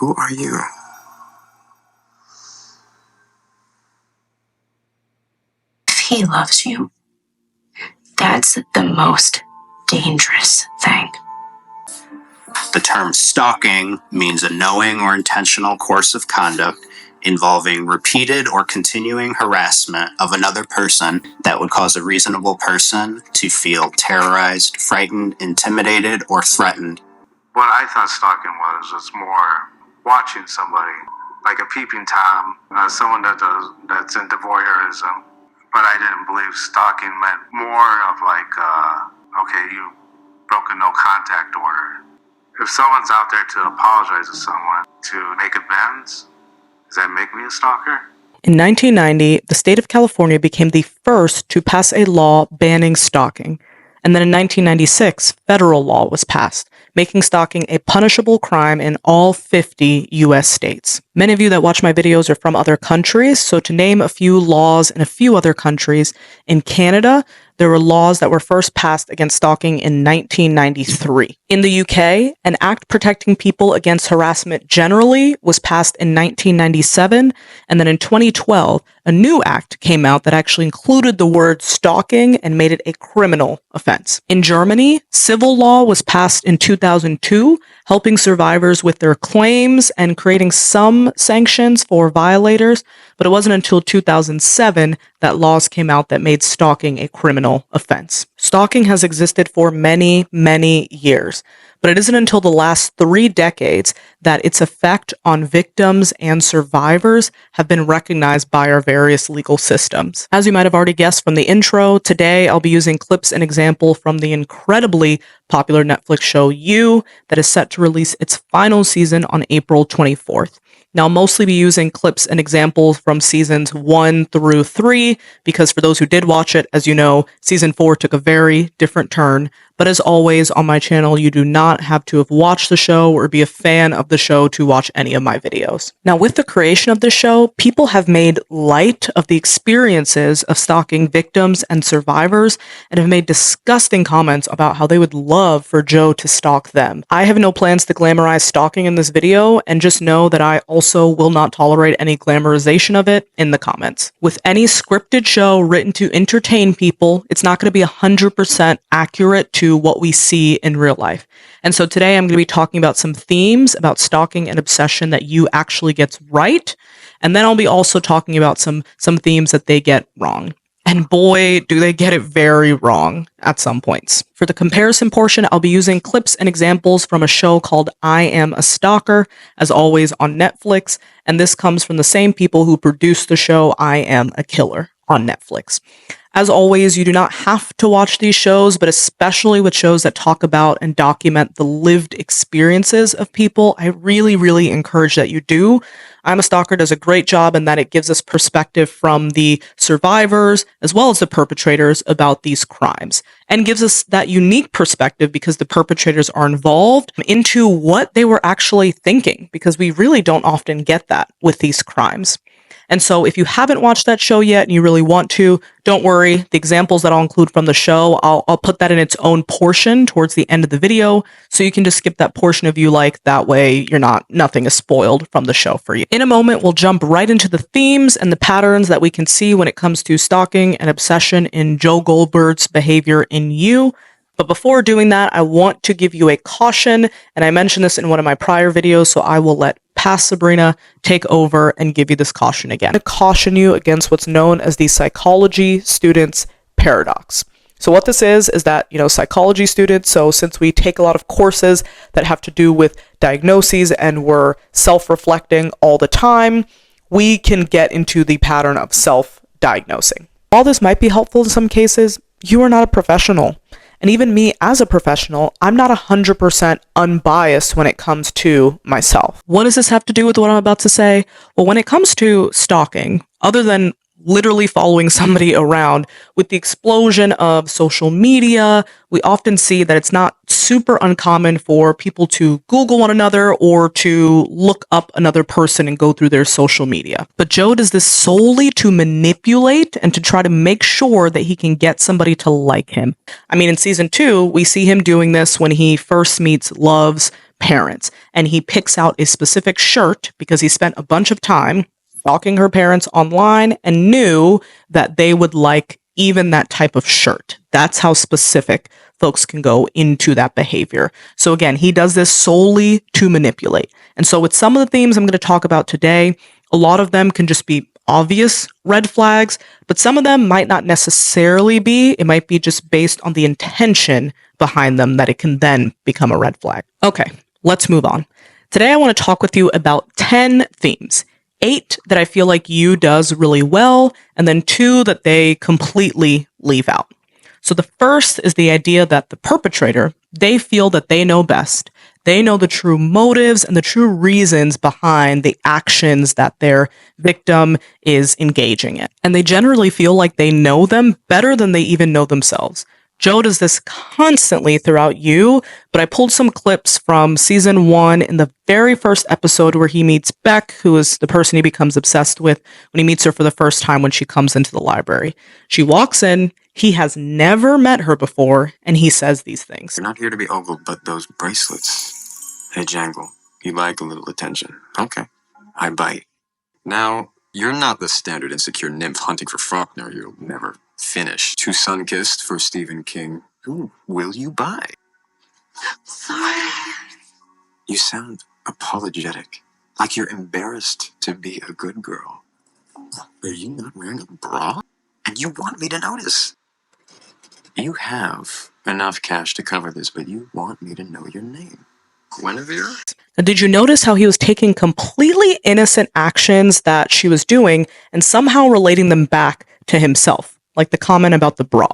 Who are you? If he loves you, that's the most dangerous thing. The term stalking means a knowing or intentional course of conduct involving repeated or continuing harassment of another person that would cause a reasonable person to feel terrorized, frightened, intimidated, or threatened. What I thought stalking was more watching somebody, like a peeping Tom, someone that's into voyeurism. But I didn't believe stalking meant more of like, okay, you broke a no contact order. If someone's out there to apologize to someone to make amends, does that make me a stalker? In 1990, the state of California became the first to pass a law banning stalking. And then in 1996, federal law was passed, making stalking a punishable crime in all 50 US states. Many of you that watch my videos are from other countries, so to name a few laws in a few other countries, in Canada, there were laws that were first passed against stalking in 1993. In the UK, an act protecting people against harassment generally was passed in 1997, and then in 2012, a new act came out that actually included the word stalking and made it a criminal offense. In Germany, civil law was passed in 2002, helping survivors with their claims and creating some sanctions for violators, but it wasn't until 2007 that laws came out that made stalking a criminal offense. Stalking has existed for many, many years, but it isn't until the last 3 decades that its effect on victims and survivors have been recognized by our various legal systems. As you might have already guessed from the intro, today I'll be using clips and example from the incredibly popular Netflix show You that is set to release its final season on April 24th. Now, I'll mostly be using clips and examples from seasons 1 through 3, because for those who did watch it, as you know, season 4 took a very different turn. But as always, on my channel, you do not have to have watched the show or be a fan of the show to watch any of my videos. Now, with the creation of this show, people have made light of the experiences of stalking victims and survivors and have made disgusting comments about how they would love for Joe to stalk them. I have no plans to glamorize stalking in this video, and just know that I also will not tolerate any glamorization of it in the comments. With any scripted show written to entertain people, it's not going to be 100% accurate to what we see in real life. And so today I'm going to be talking about some themes about stalking and obsession that You actually gets right. And then I'll be also talking about some themes that they get wrong. And boy, do they get it very wrong at some points. For the comparison portion, I'll be using clips and examples from a show called I Am A Stalker, as always on Netflix. And this comes from the same people who produced the show I Am a Killer on Netflix. As always, you do not have to watch these shows, but especially with shows that talk about and document the lived experiences of people, I really, really encourage that you do. I'm a Stalker does a great job in that it gives us perspective from the survivors as well as the perpetrators about these crimes, and gives us that unique perspective because the perpetrators are involved into what they were actually thinking, because we really don't often get that with these crimes. And so if you haven't watched that show yet and you really want to, don't worry. The examples that I'll include from the show, I'll put that in its own portion towards the end of the video, so you can just skip that portion if you like. That way nothing is spoiled from the show for you. In a moment, we'll jump right into the themes and the patterns that we can see when it comes to stalking and obsession in Joe Goldberg's behavior in You. But before doing that, I want to give you a caution, and I mentioned this in one of my prior videos, so I will let past Sabrina take over and give you this caution again. I caution you against what's known as the psychology student's paradox. So what this is that, psychology students, so since we take a lot of courses that have to do with diagnoses and we're self-reflecting all the time, we can get into the pattern of self-diagnosing. While this might be helpful in some cases, you are not a professional. And even me as a professional, I'm not 100% unbiased when it comes to myself. What does this have to do with what I'm about to say? Well, when it comes to stalking, other than literally following somebody around, with the explosion of social media, we often see that it's not super uncommon for people to Google one another or to look up another person and go through their social media. But Joe does this solely to manipulate and to try to make sure that he can get somebody to like him. I mean, in season 2, we see him doing this when he first meets Love's parents. And he picks out a specific shirt because he spent a bunch of time stalking her parents online and knew that they would like even that type of shirt. That's how specific folks can go into that behavior. So again, he does this solely to manipulate. And so with some of the themes I'm going to talk about today, a lot of them can just be obvious red flags, but some of them might not necessarily be. It might be just based on the intention behind them that it can then become a red flag. Okay, let's move on. Today I want to talk with you about 10 themes. 8 that I feel like you does really well, and then 2 that they completely leave out. So the first is the idea that the perpetrator, they feel that they know best. They know the true motives and the true reasons behind the actions that their victim is engaging in. And they generally feel like they know them better than they even know themselves. Joe does this constantly throughout You, but I pulled some clips from season 1 in the very first episode where he meets Beck, who is the person he becomes obsessed with when he meets her for the first time when she comes into the library. She walks in, he has never met her before, and he says these things. You're not here to be ogled, but those bracelets, they jangle. You like a little attention. Okay, I bite. Now, you're not the standard insecure nymph hunting for Faulkner. You'll never finish. Too sun-kissed for Stephen King. Who will you buy? Sorry. You sound apologetic, like you're embarrassed to be a good girl. Are you not wearing a bra? And you want me to notice? You have enough cash to cover this, but you want me to know your name. Guinevere? Now, did you notice how he was taking completely innocent actions that she was doing and somehow relating them back to himself? Like the comment about the bra,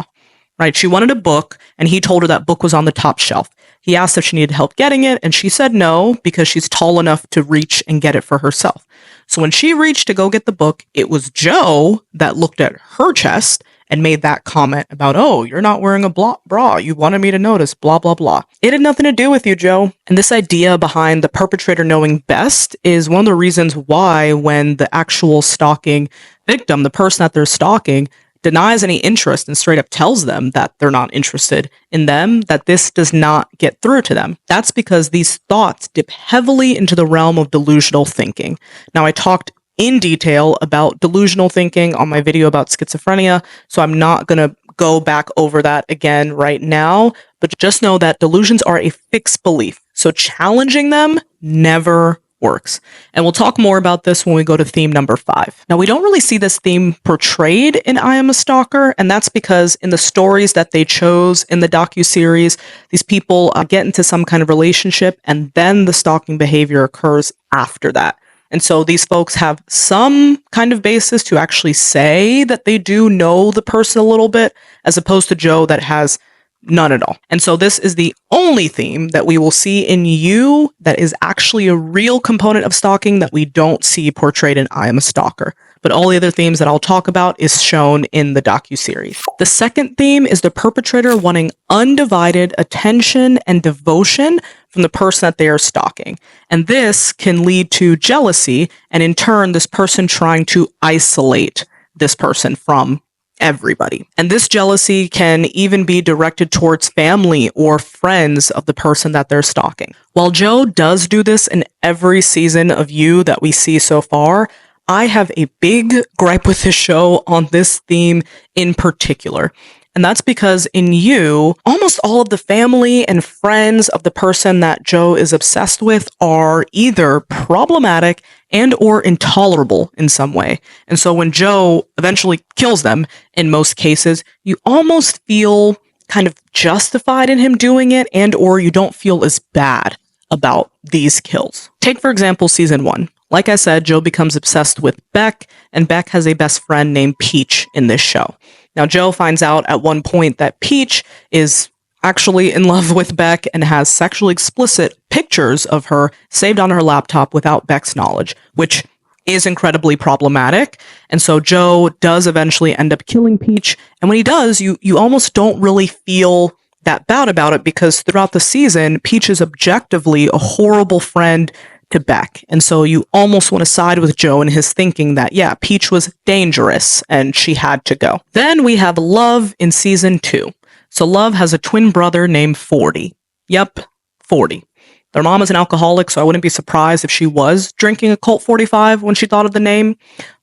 right? She wanted a book and he told her that book was on the top shelf. He asked if she needed help getting it and she said no because she's tall enough to reach and get it for herself. So when she reached to go get the book, it was Joe that looked at her chest and made that comment about, oh, you're not wearing a bra. You wanted me to notice, blah, blah, blah. It had nothing to do with you, Joe. And this idea behind the perpetrator knowing best is one of the reasons why when the actual stalking victim, the person that they're stalking, denies any interest and straight up tells them that they're not interested in them, that this does not get through to them. That's because these thoughts dip heavily into the realm of delusional thinking. Now, I talked in detail about delusional thinking on my video about schizophrenia, so I'm not going to go back over that again right now, but just know that delusions are a fixed belief, so challenging them never works. And we'll talk more about this when we go to theme number 5. Now, we don't really see this theme portrayed in I Am a Stalker, and that's because in the stories that they chose in the docuseries, these people get into some kind of relationship, and then the stalking behavior occurs after that. And so these folks have some kind of basis to actually say that they do know the person a little bit, as opposed to Joe that has none at all. And so this is the only theme that we will see in You that is actually a real component of stalking that we don't see portrayed in I Am a Stalker. But all the other themes that I'll talk about is shown in the docuseries. The second theme is the perpetrator wanting undivided attention and devotion from the person that they are stalking. And this can lead to jealousy, and in turn, this person trying to isolate this person from everybody. And this jealousy can even be directed towards family or friends of the person that they're stalking. While Joe does do this in every season of You that we see so far, I have a big gripe with this show on this theme in particular. And that's because in You, almost all of the family and friends of the person that Joe is obsessed with are either problematic and or intolerable in some way. And so when Joe eventually kills them, in most cases, you almost feel kind of justified in him doing it, and or you don't feel as bad about these kills. Take, for example, season 1. Like I said, Joe becomes obsessed with Beck, and Beck has a best friend named Peach in this show. Now, Joe finds out at one point that Peach is actually in love with Beck and has sexually explicit pictures of her saved on her laptop without Beck's knowledge, which is incredibly problematic. And so Joe does eventually end up killing Peach. And when he does, you almost don't really feel that bad about it, because throughout the season, Peach is objectively a horrible friend to Beck. And so you almost want to side with Joe in his thinking that, yeah, Peach was dangerous and she had to go. Then we have Love in season 2. So Love has a twin brother named 40. Yep, 40. Their mom is an alcoholic, so I wouldn't be surprised if she was drinking a Colt 45 when she thought of the name.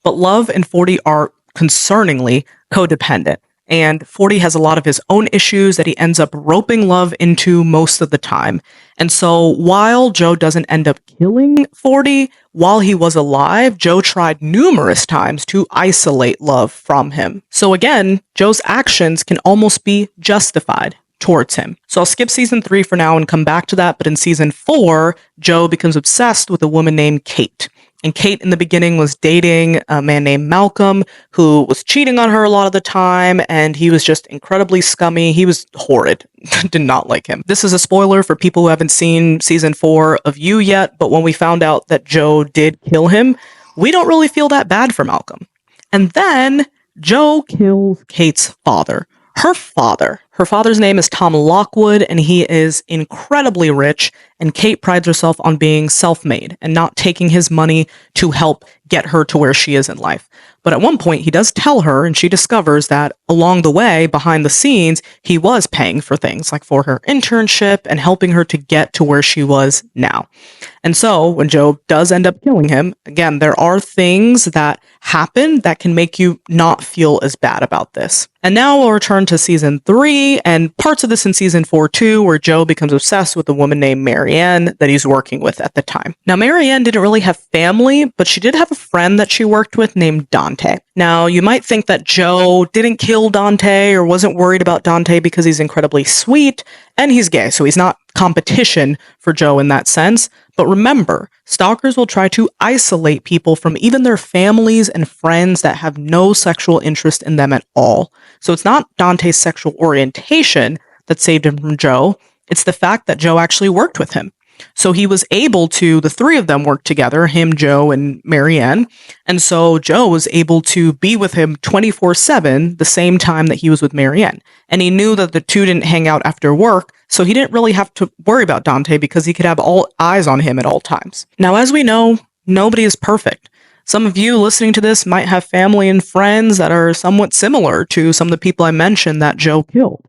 But Love and 40 are concerningly codependent. And 40 has a lot of his own issues that he ends up roping Love into most of the time. And so while Joe doesn't end up killing 40, while he was alive, Joe tried numerous times to isolate Love from him. So again, Joe's actions can almost be justified towards him. So I'll skip season 3 for now and come back to that. But in season 4, Joe becomes obsessed with a woman named Kate. And Kate in the beginning was dating a man named Malcolm who was cheating on her a lot of the time, and he was just incredibly scummy. He was horrid. Did not like him. This is a spoiler for people who haven't seen season 4 of You yet, but when we found out that Joe did kill him, we don't really feel that bad for Malcolm. And then Joe kills Kate's father. Her father's name is Tom Lockwood, and he is incredibly rich, and Kate prides herself on being self-made and not taking his money to help get her to where she is in life. But at one point, he does tell her, and she discovers that along the way, behind the scenes, he was paying for things, like for her internship and helping her to get to where she was now. And so, when Joe does end up killing him, again, there are things that happen that can make you not feel as bad about this. And now we'll return to season 3, and parts of this in season 4 too, where Joe becomes obsessed with a woman named Marianne that he's working with at the time. Now, Marianne didn't really have family, but she did have a friend that she worked with named Dante. Now, you might think that Joe didn't kill Dante or wasn't worried about Dante because he's incredibly sweet, and he's gay, so he's not competition for Joe in that sense. But remember, stalkers will try to isolate people from even their families and friends that have no sexual interest in them at all. So it's not Dante's sexual orientation that saved him from Joe. It's the fact that Joe actually worked with him. So he was able to, the three of them worked together, him, Joe, and Marianne. And so Joe was able to be with him 24/7 the same time that he was with Marianne. And he knew that the two didn't hang out after work, so he didn't really have to worry about Dante because he could have all eyes on him at all times. Now, as we know, nobody is perfect. Some of you listening to this might have family and friends that are somewhat similar to some of the people I mentioned that Joe killed.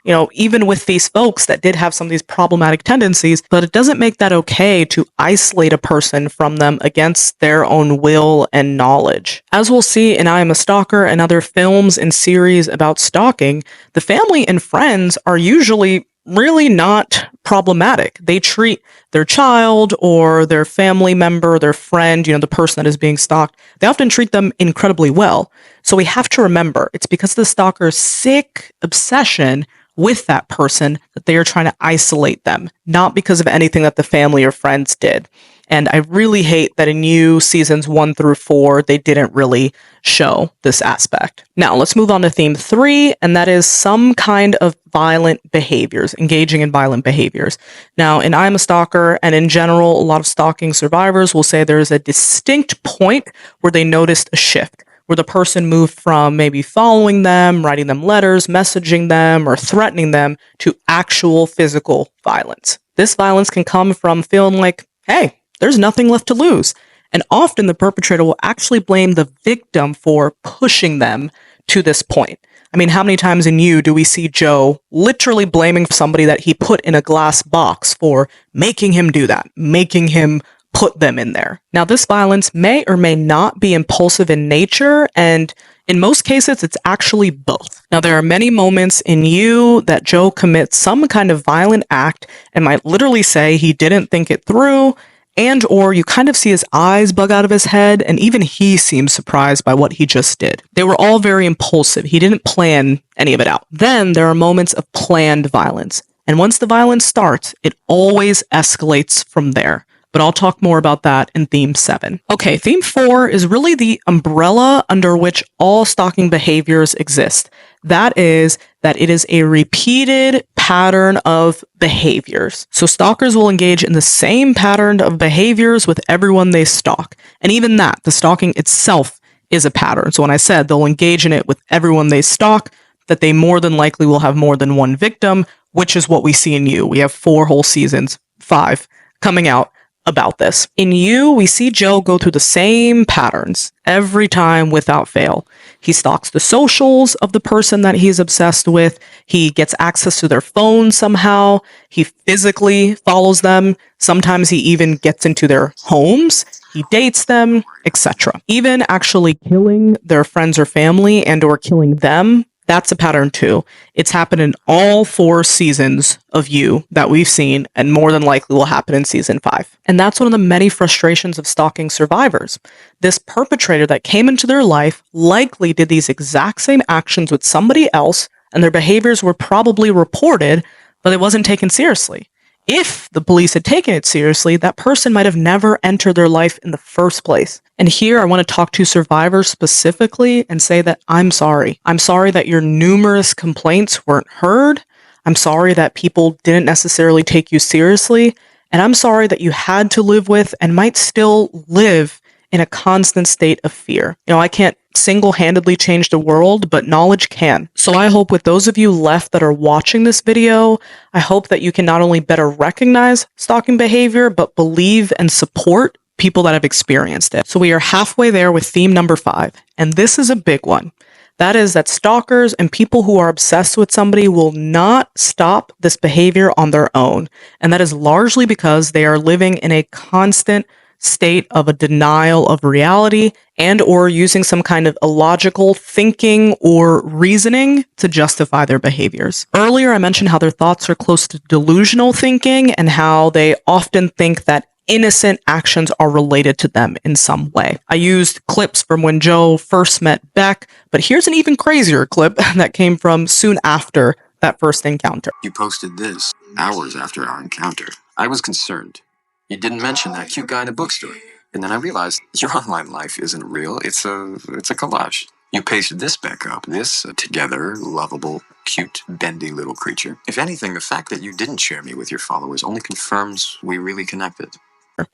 You know, even with these folks that did have some of these problematic tendencies, but it doesn't make that okay to isolate a person from them against their own will and knowledge. As we'll see in I Am a Stalker and other films and series about stalking, the family and friends are usually really not problematic. They treat their child or their family member, their friend, you know, the person that is being stalked, they often treat them incredibly well. So we have to remember, it's because of the stalker's sick obsession with that person that they are trying to isolate them, not because of anything that the family or friends did. And I really hate that in You seasons 1 through 4, they didn't really show this aspect. Now, let's move on to theme 3, and that is some kind of violent behaviors, engaging in violent behaviors. Now, in I Am a Stalker, and in general, a lot of stalking survivors will say there is a distinct point where they noticed a shift, where the person moved from maybe following them, writing them letters, messaging them, or threatening them to actual physical violence. This violence can come from feeling like, hey, there's nothing left to lose. And often the perpetrator will actually blame the victim for pushing them to this point. I mean, how many times in You do we see Joe literally blaming somebody that he put in a glass box for making him do that, making him put them in there? Now, this violence may or may not be impulsive in nature, and in most cases, it's actually both. Now, there are many moments in You that Joe commits some kind of violent act and might literally say he didn't think it through, and or you kind of see his eyes bug out of his head, and even he seems surprised by what he just did. They were all very impulsive. He didn't plan any of it out. Then there are moments of planned violence. And once the violence starts, it always escalates from there. But I'll talk more about that in theme 7. Okay, theme 4 is really the umbrella under which all stalking behaviors exist. That is that it is a repeated pattern of behaviors. So stalkers will engage in the same pattern of behaviors with everyone they stalk. And even that, the stalking itself is a pattern. So when I said they'll engage in it with everyone they stalk, that they more than likely will have more than one victim, which is what we see in You. We have 4 whole seasons, 5, coming out about this. In You, we see Joe go through the same patterns every time without fail. He stalks the socials of the person that he's obsessed with. He gets access to their phone somehow. He physically follows them. Sometimes he even gets into their homes. He dates them, etc. Even actually killing their friends or family and or killing them, that's a pattern too. It's happened in all 4 seasons of You that we've seen, and more than likely will happen in season 5. And that's one of the many frustrations of stalking survivors. This perpetrator that came into their life likely did these exact same actions with somebody else, and their behaviors were probably reported, but it wasn't taken seriously. If the police had taken it seriously, that person might have never entered their life in the first place. And here I want to talk to survivors specifically and say that I'm sorry. I'm sorry that your numerous complaints weren't heard. I'm sorry that people didn't necessarily take you seriously. And I'm sorry that you had to live with and might still live in a constant state of fear. I can't single-handedly change the world, but knowledge can. So I hope with those of you left that are watching this video, I hope that you can not only better recognize stalking behavior, but believe and support people that have experienced it. So we are halfway there with theme number 5, and this is a big one. That is that stalkers and people who are obsessed with somebody will not stop this behavior on their own. And that is largely because they are living in a constant state of a denial of reality and or using some kind of illogical thinking or reasoning to justify their behaviors. Earlier, I mentioned how their thoughts are close to delusional thinking and how they often think that innocent actions are related to them in some way. I used clips from when Joe first met Beck, but here's an even crazier clip that came from soon after that first encounter. You posted this hours after our encounter. I was concerned. You didn't mention that cute guy in the bookstore. And then I realized your online life isn't real. It's a collage. You pasted this back up. This together, lovable, cute, bendy little creature. If anything, the fact that you didn't share me with your followers only confirms we really connected.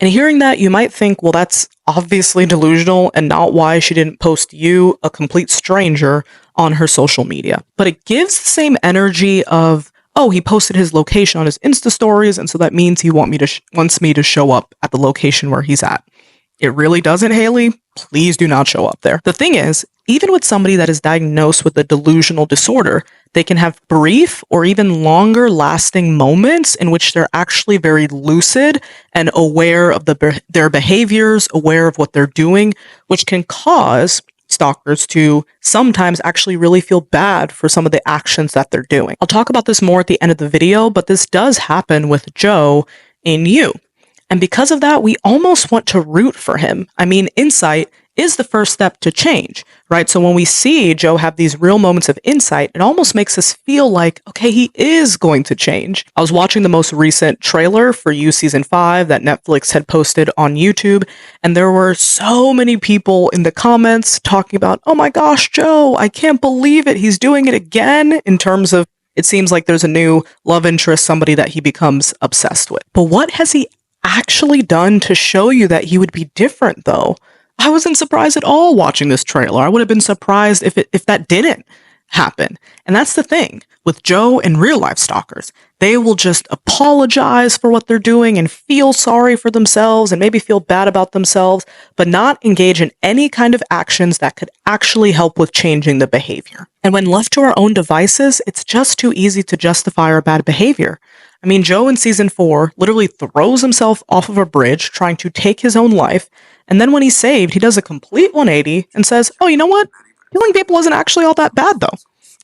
And hearing that, you might think, well, that's obviously delusional and not why she didn't post you, a complete stranger, on her social media. But it gives the same energy of, oh, he posted his location on his Insta stories, and so that means he wants me to show up at the location where he's at. It really doesn't, Haley. Please do not show up there. The thing is, even with somebody that is diagnosed with a delusional disorder, they can have brief or even longer lasting moments in which they're actually very lucid and aware of their behaviors, aware of what they're doing, which can cause stalkers to sometimes actually really feel bad for some of the actions that they're doing. I'll talk about this more at the end of the video, but this does happen with Joe in You. And because of that, we almost want to root for him. I mean, insight is the first step to change, right? So when we see Joe have these real moments of insight, it almost makes us feel like, okay, he is going to change. I was watching the most recent trailer for You Season 5 that Netflix had posted on YouTube, and there were so many people in the comments talking about, oh my gosh, Joe, I can't believe it. He's doing it again, in terms of, it seems like there's a new love interest, somebody that he becomes obsessed with. But what has he actually done to show you that he would be different, though? I wasn't surprised at all watching this trailer. I would have been surprised if that didn't happen. And that's the thing with Joe and real life stalkers. They will just apologize for what they're doing and feel sorry for themselves and maybe feel bad about themselves, but not engage in any kind of actions that could actually help with changing the behavior. And when left to our own devices, it's just too easy to justify our bad behavior. I mean, Joe in season 4 literally throws himself off of a bridge trying to take his own life. And then when he's saved, he does a complete 180 and says, oh, you know what? Killing people isn't actually all that bad, though.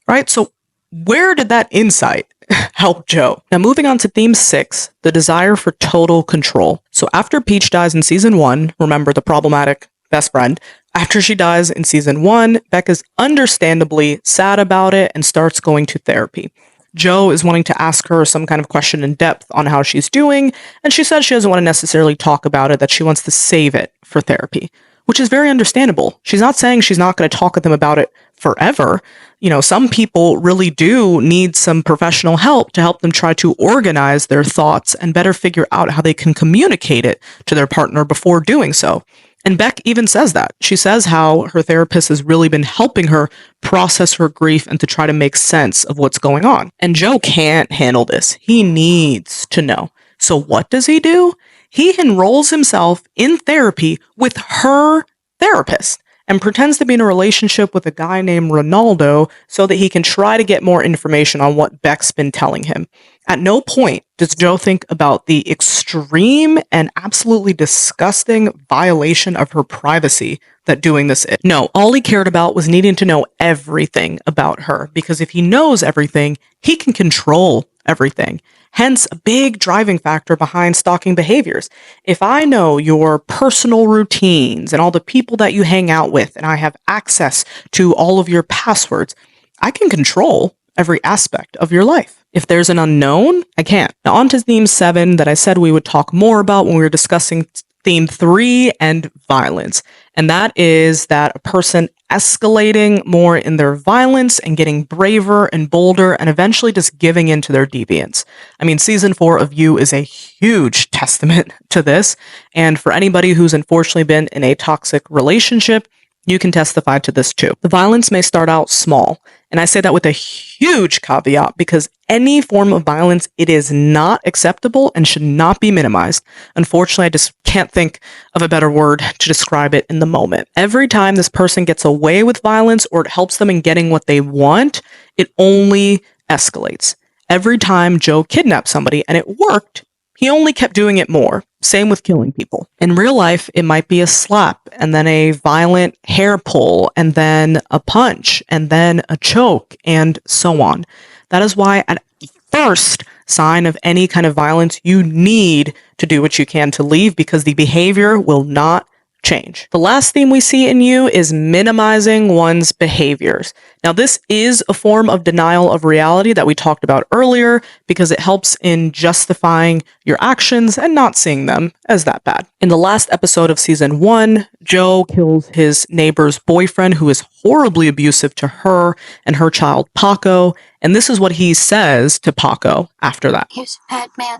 Right? So where did that insight help Joe? Now, moving on to theme 6, the desire for total control. So after Peach dies in season 1, remember the problematic best friend, after she dies in season 1, Beck is understandably sad about it and starts going to therapy. Joe is wanting to ask her some kind of question in depth on how she's doing, and she says she doesn't want to necessarily talk about it, that she wants to save it for therapy, which is very understandable. She's not saying she's not going to talk with them about it forever. You know, some people really do need some professional help to help them try to organize their thoughts and better figure out how they can communicate it to their partner before doing so. And Beck even says that. She says how her therapist has really been helping her process her grief and to try to make sense of what's going on. And Joe can't handle this. He needs to know. So what does he do? He enrolls himself in therapy with her therapist. and pretends to be in a relationship with a guy named Ronaldo so that he can try to get more information on what Beck's been telling him. At no point does Joe think about the extreme and absolutely disgusting violation of her privacy that doing this is. No, all he cared about was needing to know everything about her, because if he knows everything, he can control everything. Hence, a big driving factor behind stalking behaviors. If I know your personal routines and all the people that you hang out with, and I have access to all of your passwords, I can control every aspect of your life. If there's an unknown, I can't. Now, on to theme 7 that I said we would talk more about when we were discussing theme 3 and violence. And that is that a person escalating more in their violence and getting braver and bolder and eventually just giving in to their deviance. I mean, season 4 of You is a huge testament to this. And for anybody who's unfortunately been in a toxic relationship, you can testify to this too. The violence may start out small, and I say that with a huge caveat because any form of violence, it is not acceptable and should not be minimized. Unfortunately, I just can't think of a better word to describe it in the moment. Every time this person gets away with violence or it helps them in getting what they want, it only escalates. Every time Joe kidnapped somebody and it worked, he only kept doing it more. Same with killing people. In real life, it might be a slap and then a violent hair pull and then a punch and then a choke and so on. That is why at first sign of any kind of violence, you need to do what you can to leave because the behavior will not change. The last theme we see in You is minimizing one's behaviors. Now, this is a form of denial of reality that we talked about earlier because it helps in justifying your actions and not seeing them as that bad. In the last episode of season 1, Joe kills his neighbor's boyfriend who is horribly abusive to her and her child, Paco. And this is what he says to Paco after that. He was a bad man.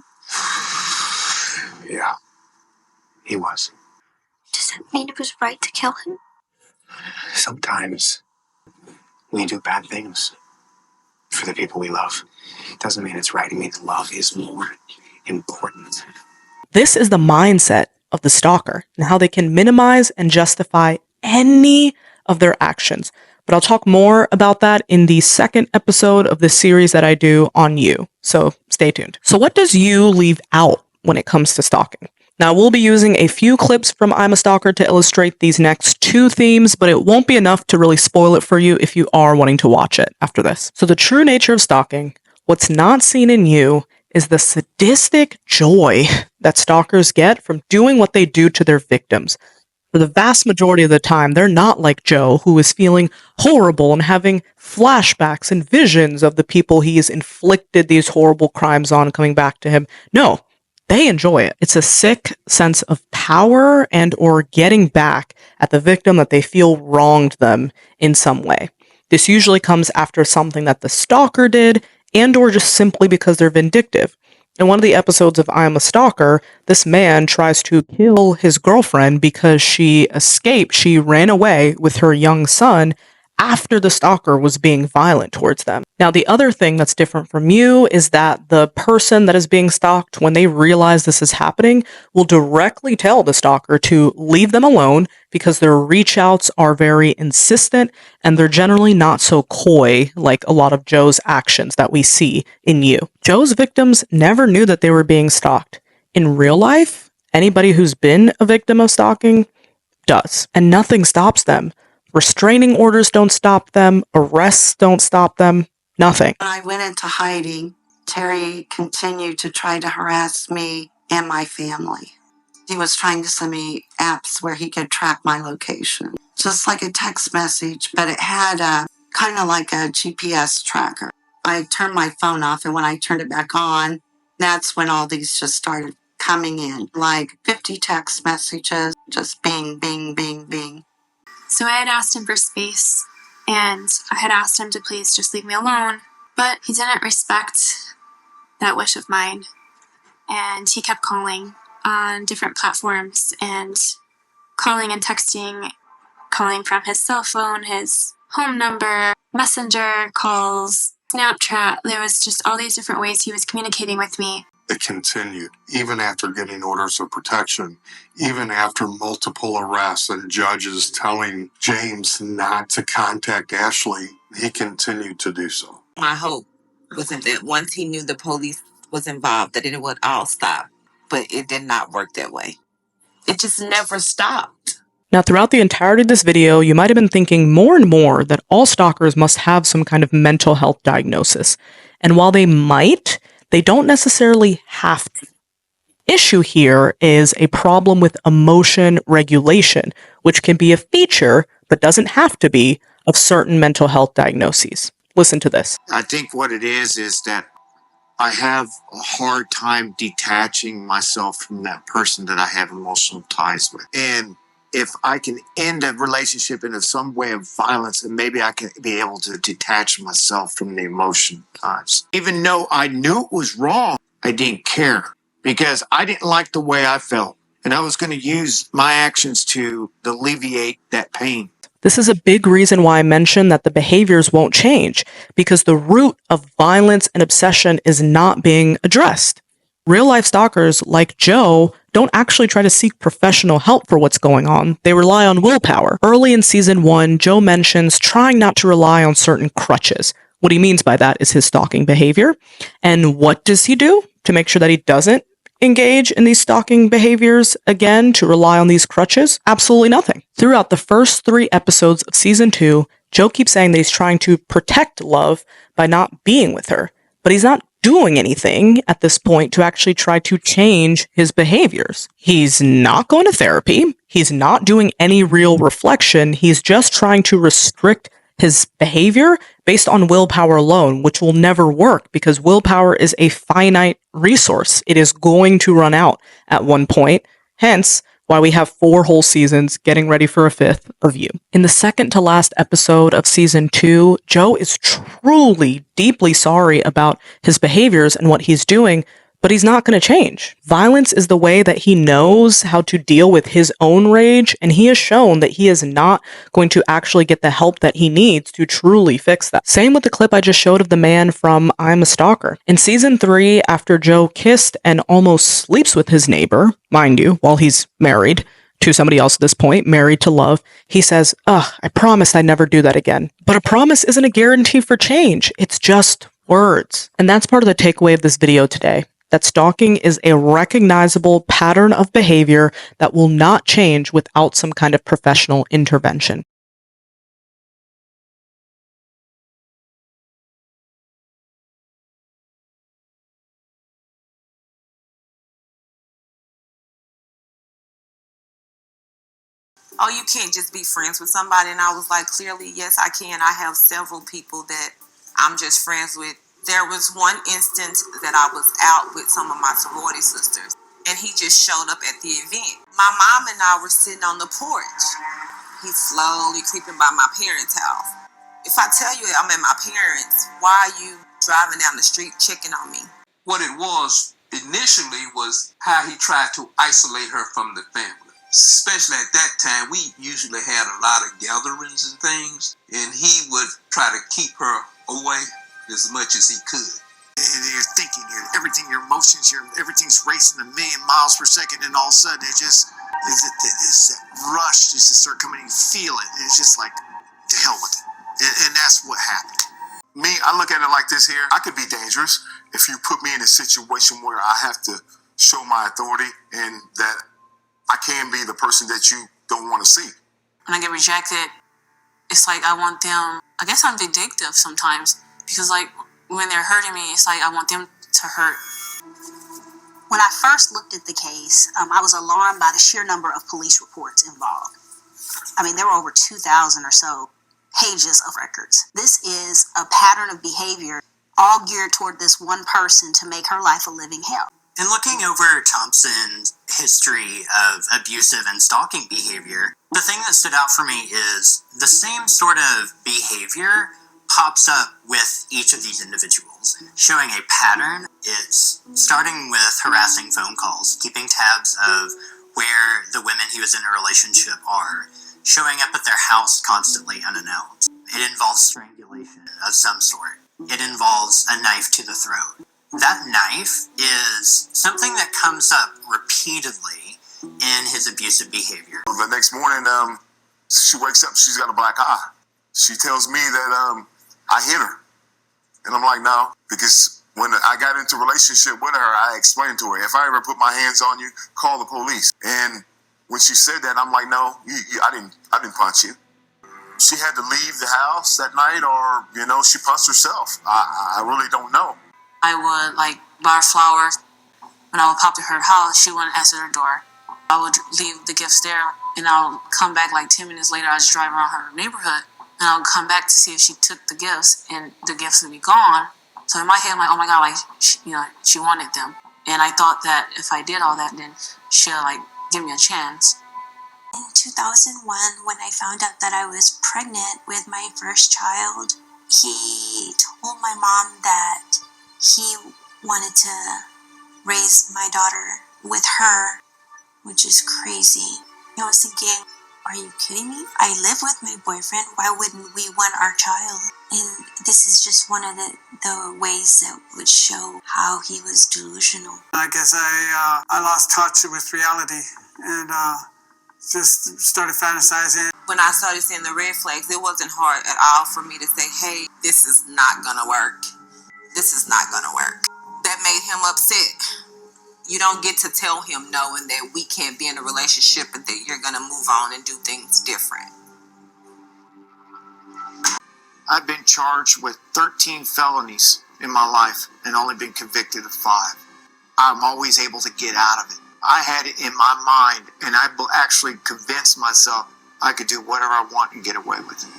Yeah, he was. Does that mean it was right to kill him? Sometimes we do bad things for the people we love. It doesn't mean it's right. It means love is more important. This is the mindset of the stalker and how they can minimize and justify any of their actions. But I'll talk more about that in the second episode of the series that I do on You. So stay tuned. So what does You leave out when it comes to stalking? Now, we'll be using a few clips from I'm a Stalker to illustrate these next 2 themes, but it won't be enough to really spoil it for you if you are wanting to watch it after this. So the true nature of stalking, what's not seen in You, is the sadistic joy that stalkers get from doing what they do to their victims. For the vast majority of the time, they're not like Joe, who is feeling horrible and having flashbacks and visions of the people he's inflicted these horrible crimes on coming back to him. No. They enjoy it. It's a sick sense of power and or getting back at the victim that they feel wronged them in some way. This usually comes after something that the stalker did and or just simply because they're vindictive. In one of the episodes of I Am A Stalker, this man tries to kill his girlfriend because she escaped. She ran away with her young son after the stalker was being violent towards them. Now, the other thing that's different from You is that the person that is being stalked, when they realize this is happening, will directly tell the stalker to leave them alone because their reach outs are very insistent and they're generally not so coy like a lot of Joe's actions that we see in You. Joe's victims never knew that they were being stalked. In real life, anybody who's been a victim of stalking does, and nothing stops them. Restraining orders don't stop them. Arrests don't stop them. Nothing. When I went into hiding, Terry continued to try to harass me and my family. He was trying to send me apps where he could track my location. Just like a text message, but it had a kind of like a GPS tracker. I turned my phone off, and when I turned it back on, that's when all these just started coming in. Like 50 text messages, just bing, bing, bing, bing. So I had asked him for space, and I had asked him to please just leave me alone, but he didn't respect that wish of mine, and he kept calling on different platforms and calling and texting, calling from his cell phone, his home number, messenger calls, Snapchat. There was just all these different ways he was communicating with me. It continued, even after getting orders of protection, even after multiple arrests and judges telling James not to contact Ashley, he continued to do so. My hope was that once he knew the police was involved, that it would all stop. But it did not work that way. It just never stopped. Now, throughout the entirety of this video, you might have been thinking more and more that all stalkers must have some kind of mental health diagnosis. And while they might, they don't necessarily have to. Issue here is a problem with emotion regulation, which can be a feature, but doesn't have to be, of certain mental health diagnoses. Listen to this. I think what it is that I have a hard time detaching myself from that person that I have emotional ties with. And if I can end a relationship in some way of violence, and maybe I can be able to detach myself from the emotion ties. Even though I knew it was wrong, I didn't care because I didn't like the way I felt. And I was going to use my actions to alleviate that pain. This is a big reason why I mentioned that the behaviors won't change, because the root of violence and obsession is not being addressed. Real-life stalkers like Joe don't actually try to seek professional help for what's going on. They rely on willpower. Early in season 1, Joe mentions trying not to rely on certain crutches. What he means by that is his stalking behavior. And what does he do to make sure that he doesn't engage in these stalking behaviors again, to rely on these crutches? Absolutely nothing. Throughout the first 3 episodes of season 2, Joe keeps saying that he's trying to protect Love by not being with her, but he's not doing anything at this point to actually try to change his behaviors. He's not going to therapy. He's not doing any real reflection. He's just trying to restrict his behavior based on willpower alone, which will never work because willpower is a finite resource. It is going to run out at one point, hence why we have 4 whole seasons getting ready for a 5th of You. In the second to last episode of season 2, Joe is truly deeply sorry about his behaviors and what he's doing, but he's not going to change. Violence is the way that he knows how to deal with his own rage, and he has shown that he is not going to actually get the help that he needs to truly fix that. Same with the clip I just showed of the man from I Am A Stalker. In season 3, after Joe kissed and almost sleeps with his neighbor, mind you, while he's married to somebody else at this point, married to Love, he says, I promised I'd never do that again. But a promise isn't a guarantee for change. It's just words. And that's part of the takeaway of this video today. That stalking is a recognizable pattern of behavior that will not change without some kind of professional intervention. Oh, you can't just be friends with somebody. And I was like, clearly, yes, I can. I have several people that I'm just friends with. There was one instance that I was out with some of my sorority sisters, and he just showed up at the event. My mom and I were sitting on the porch. He's slowly creeping by my parents' house. If I tell you I'm at my parents', why are you driving down the street checking on me? What it was initially was how he tried to isolate her from the family. Especially at that time, we usually had a lot of gatherings and things, and he would try to keep her away as much as he could. And you're thinking, your emotions, everything's racing a million miles per second, and all of a sudden it just is that rush just to start coming and you feel it. And it's just like, to hell with it. And that's what happened. Me, I look at it like this here. I could be dangerous if you put me in a situation where I have to show my authority and that I can be the person that you don't want to see. When I get rejected, it's like I want them, I guess I'm vindictive sometimes because like when they're hurting me, it's like I want them to hurt. When I first looked at the case, I was alarmed by the sheer number of police reports involved. I mean, there were over 2,000 or so pages of records. This is a pattern of behavior all geared toward this one person to make her life a living hell. In looking over Thompson's history of abusive and stalking behavior, the thing that stood out for me is the same sort of behavior pops up with each of these individuals, showing a pattern. It's starting with harassing phone calls, keeping tabs of where the women he was in a relationship are, showing up at their house constantly unannounced. It involves strangulation of some sort. It involves a knife to the throat. That knife is something that comes up repeatedly in his abusive behavior. The next morning, she wakes up, she's got a black eye. She tells me that I hit her. And I'm like, no, because when I got into a relationship with her, I explained to her, if I ever put my hands on you, call the police. And when she said that, I'm like, no, I didn't punch you. She had to leave the house that night, or, she punched herself. I really don't know. I would buy flowers. When I would pop to her house, she wouldn't answer her door. I would leave the gifts there, and I'll come back 10 minutes later. I just drive around her neighborhood, and I'll come back to see if she took the gifts, and the gifts would be gone. So in my head, I'm like, oh my God, she wanted them. And I thought that if I did all that, then she'll give me a chance. In 2001, when I found out that I was pregnant with my first child, he told my mom that he wanted to raise my daughter with her, which is crazy. I was thinking, are you kidding me? I live with my boyfriend. Why wouldn't we want our child? And this is just one of the ways that would show how he was delusional. I guess I lost touch with reality and just started fantasizing. When I started seeing the red flags, it wasn't hard at all for me to say, hey, this is not gonna work. This is not gonna work. That made him upset. You don't get to tell him no and that we can't be in a relationship and that you're gonna move on and do things different. I've been charged with 13 felonies in my life and only been convicted of 5. I'm always able to get out of it. I had it in my mind, and I actually convinced myself I could do whatever I want and get away with it.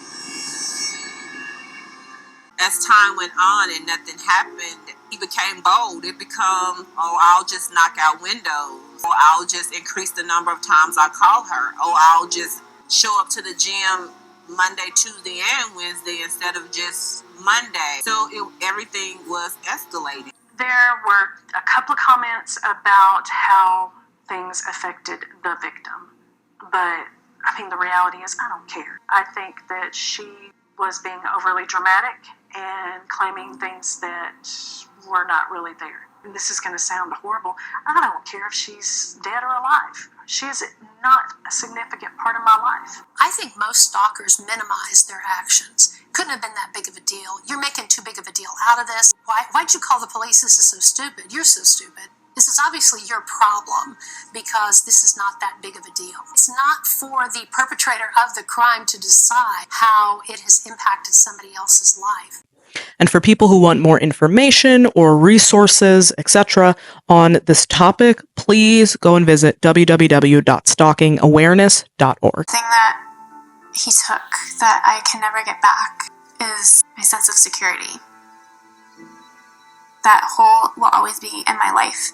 As time went on and nothing happened, he became bold. It became, I'll just knock out windows. Or I'll just increase the number of times I call her. Or I'll just show up to the gym Monday, Tuesday, and Wednesday instead of just Monday. So everything was escalating. There were a couple of comments about how things affected the victim. But the reality is I don't care. I think that she was being overly dramatic and claiming things that were not really there. And this is going to sound horrible. I don't care if she's dead or alive. She is not a significant part of my life. I think most stalkers minimize their actions. Couldn't have been that big of a deal. You're making too big of a deal out of this. Why'd you call the police? This is so stupid. You're so stupid. This is obviously your problem because this is not that big of a deal. It's not for the perpetrator of the crime to decide how it has impacted somebody else's life. And for people who want more information or resources, etc., on this topic, please go and visit www.stalkingawareness.org. The thing that he took that I can never get back is my sense of security. That hole will always be in my life.